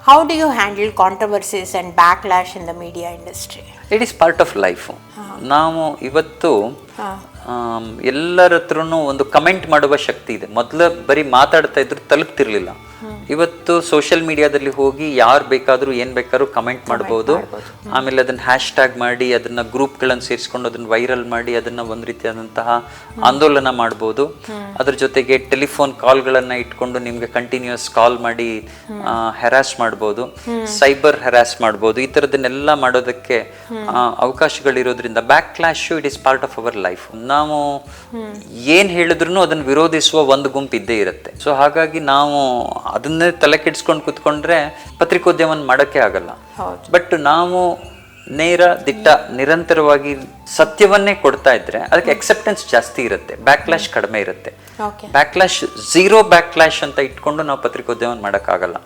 How do you handle controversies and backlash in the media industry? It is part of life. ನಾವು ಇವತ್ತು ಎಲ್ಲರ ಹತ್ರನೂ ಒಂದು comment ಮಾಡುವ ಶಕ್ತಿ ಇದೆ. ಮೊದಲು ಬರೀ ಮಾತಾಡ್ತಾ ಇದ್ರು ತಲುಪ್ತಿರ್ಲಿಲ್ಲ. ಇವತ್ತು ಸೋಷಿಯಲ್ ಮೀಡಿಯಾದಲ್ಲಿ ಹೋಗಿ ಯಾರು ಬೇಕಾದರೂ ಏನು ಬೇಕಾದ್ರೂ ಕಮೆಂಟ್ ಮಾಡ್ಬೋದು. ಆಮೇಲೆ ಅದನ್ನು ಹ್ಯಾಶ್ ಟ್ಯಾಗ್ ಮಾಡಿ ಅದನ್ನು ಗ್ರೂಪ್ಗಳನ್ನು ಸೇರಿಸ್ಕೊಂಡು ಅದನ್ನು ವೈರಲ್ ಮಾಡಿ ಅದನ್ನು ಒಂದು ರೀತಿಯಾದಂತಹ ಆಂದೋಲನ ಮಾಡ್ಬೋದು. ಅದ್ರ ಜೊತೆಗೆ ಟೆಲಿಫೋನ್ ಕಾಲ್ಗಳನ್ನು ಇಟ್ಕೊಂಡು ನಿಮಗೆ ಕಂಟಿನ್ಯೂಸ್ ಕಾಲ್ ಮಾಡಿ ಹೆರಾಸ್ ಮಾಡ್ಬೋದು, ಸೈಬರ್ ಹೆರಾಸ್ ಮಾಡ್ಬೋದು. ಈ ಥರದನ್ನೆಲ್ಲ ಮಾಡೋದಕ್ಕೆ ಅವಕಾಶಗಳಿರೋದ್ರಿಂದ backlash it is part of our life. ನಾವು ಏನು ಹೇಳಿದ್ರು ಅದನ್ನು ವಿರೋಧಿಸುವ ಒಂದು ಗುಂಪು ಇದ್ದೇ ಇರುತ್ತೆ. ಸೊ ಹಾಗಾಗಿ ನಾವು ಅದನ್ನೇ ತಲೆ ಕೆಡಿಸ್ಕೊಂಡು ಕೂತ್ಕೊಂಡ್ರೆ ಪತ್ರಿಕೋದ್ಯಮನ ಮಾಡೋಕ್ಕೆ ಆಗಲ್ಲ. ಬಟ್ ನಾವು ನೇರ ದಿಟ್ಟ ನಿರಂತರವಾಗಿ ಸತ್ಯವನ್ನೇ ಕೊಡ್ತಾ ಇದ್ರೆ ಅದಕ್ಕೆ ಅಕ್ಸೆಪ್ಟೆನ್ಸ್ ಜಾಸ್ತಿ ಇರುತ್ತೆ, ಬ್ಯಾಕ್ಲಾಶ್ ಕಡಿಮೆ ಇರುತ್ತೆ. ಬ್ಯಾಕ್ಲಾಶ್ ಝೀರೋ ಬ್ಯಾಕ್ಲಾಶ್ ಅಂತ ಇಟ್ಕೊಂಡು ನಾವು ಪತ್ರಿಕೋದ್ಯಮನ ಮಾಡೋಕ್ಕಾಗಲ್ಲ.